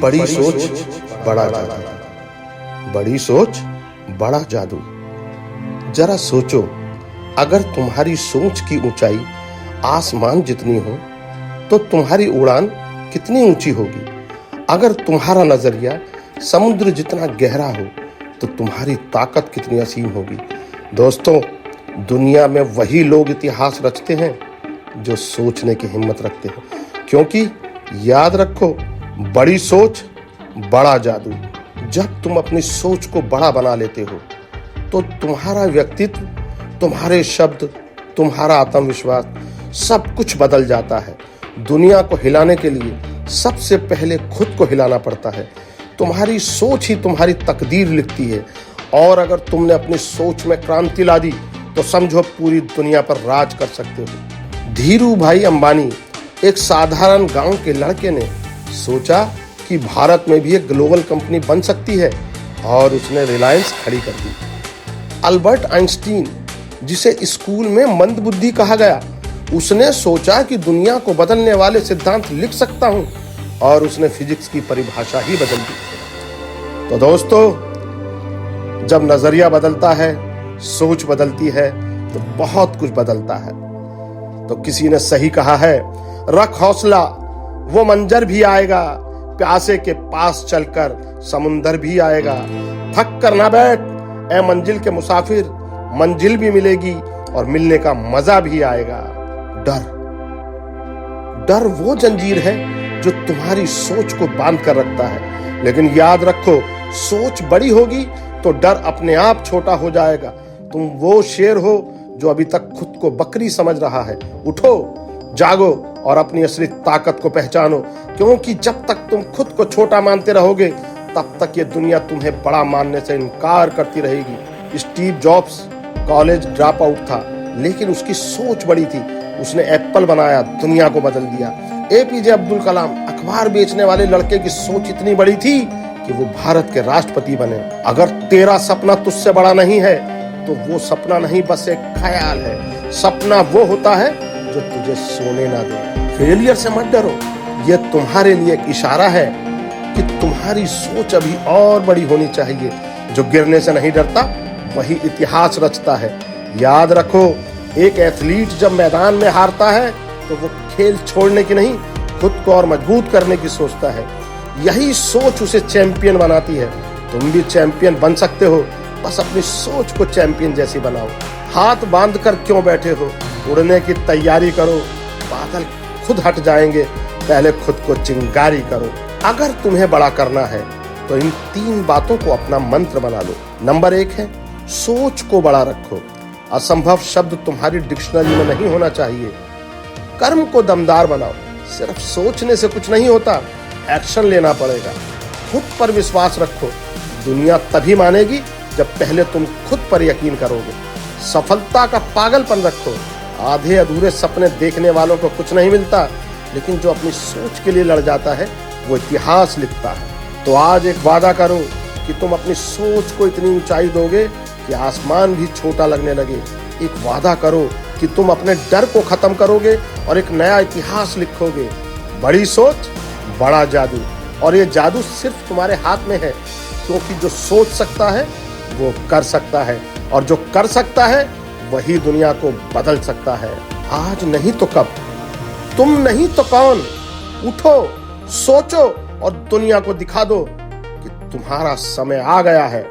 बड़ी सोच बड़ा जादू। बड़ी सोच बड़ा जादू। जरा सोचो, अगर तुम्हारी सोच की ऊंचाई आसमान जितनी हो तो तुम्हारी उड़ान कितनी ऊंची होगी। अगर तुम्हारा नजरिया समुद्र जितना गहरा हो तो तुम्हारी ताकत कितनी असीम होगी। दोस्तों, दुनिया में वही लोग इतिहास रचते हैं जो सोचने की हिम्मत रखते हैं, क्योंकि याद रखो, बड़ी सोच बड़ा जादू। जब तुम अपनी सोच को बड़ा बना लेते हो तो तुम्हारा व्यक्तित्व, तुम्हारे शब्द, तुम्हारा आत्मविश्वास सब कुछ बदल जाता है। दुनिया को हिलाने के लिए सबसे पहले खुद को हिलाना पड़ता है। तुम्हारी सोच ही तुम्हारी तकदीर लिखती है, और अगर तुमने अपनी सोच में क्रांति ला दी तो समझो पूरी दुनिया पर राज कर सकते हो। धीरू भाई अंबानी, एक साधारण गांव के लड़के ने सोचा कि भारत में भी एक ग्लोबल कंपनी बन सकती है, और उसने रिलायंस खड़ी कर दी। अल्बर्ट आइंस्टीन, जिसे स्कूल में मंदबुद्धि कहा गया, उसने सोचा कि दुनिया को बदलने वाले सिद्धांत लिख सकता हूं, और उसने फिजिक्स की परिभाषा ही बदल दी। तो दोस्तों, जब नजरिया बदलता है, सोच बदलती है, तो बहुत कुछ बदलता है। तो किसी ने सही कहा है, रख हौसला, वो मंजर भी आएगा, प्यासे के पास चलकर समुंदर भी आएगा। थक कर ना बैठ ए मंजिल के मुसाफिर, मंजिल भी मिलेगी और मिलने का मजा भी आएगा। डर वो जंजीर है जो तुम्हारी सोच को बांध कर रखता है, लेकिन याद रखो, सोच बड़ी होगी तो डर अपने आप छोटा हो जाएगा। तुम वो शेर हो जो अभी तक खुद को बकरी समझ रहा है। उठो, जागो और अपनी असली ताकत को पहचानो, क्योंकि जब तक तुम खुद को छोटा मानते रहोगे तब तक ये दुनिया तुम्हें बड़ा मानने से इनकार करती रहेगी। Steve jobs college drop out था, लेकिन उसकी सोच बड़ी थी। उसने एप्पल बनाया, दुनिया को बदल दिया। एपीजे अब्दुल कलाम, अखबार बेचने वाले लड़के की सोच इतनी बड़ी थी कि वो भारत के राष्ट्रपति बने। अगर तेरा सपना तुझसे बड़ा नहीं है तो वो सपना नहीं, बस एक ख्याल है। सपना वो होता है जो तुझे सोने ना दे। फेलियर से मत डरो, ये तुम्हारे लिए एक इशारा है कि तुम्हारी सोच अभी और बड़ी होनी चाहिए। जो गिरने से नहीं डरता वही इतिहास रचता है। याद रखो, एक एथलीट जब मैदान में हारता है तो वो खेल छोड़ने की नहीं, खुद को और मजबूत करने की सोचता है। यही सोच उसे चैंपियन बनाती है। तुम भी चैंपियन बन सकते हो, बस अपनी सोच को चैंपियन जैसी बनाओ। हाथ बांध कर क्यों बैठे हो, उड़ने की तैयारी करो, बादल खुद हट जाएंगे, पहले खुद को चिंगारी करो। अगर तुम्हें बड़ा करना है तो इन 3 बातों को अपना मंत्र बना लो। नंबर 1 है, सोच को बड़ा रखो। असंभव शब्द तुम्हारी डिक्शनरी में नहीं होना चाहिए। कर्म को दमदार बनाओ। सिर्फ सोचने से कुछ नहीं होता, एक्शन लेना पड़ेगा। खुद पर विश्वास रखो। दुनिया तभी मानेगी जब पहले तुम खुद पर यकीन करोगे। सफलता का पागलपन रखो। आधे अधूरे सपने देखने वालों को कुछ नहीं मिलता, लेकिन जो अपनी सोच के लिए लड़ जाता है वो इतिहास लिखता है। तो आज एक वादा करो कि तुम अपनी सोच को इतनी ऊंचाई दोगे कि आसमान भी छोटा लगने लगे। एक वादा करो कि तुम अपने डर को खत्म करोगे और एक नया इतिहास लिखोगे। बड़ी सोच बड़ा जादू, और ये जादू सिर्फ तुम्हारे हाथ में है, क्योंकि जो सोच सकता है वो कर सकता है, और जो कर सकता है वही दुनिया को बदल सकता है। आज नहीं तो कब, तुम नहीं तो कौन। उठो, सोचो और दुनिया को दिखा दो कि तुम्हारा समय आ गया है।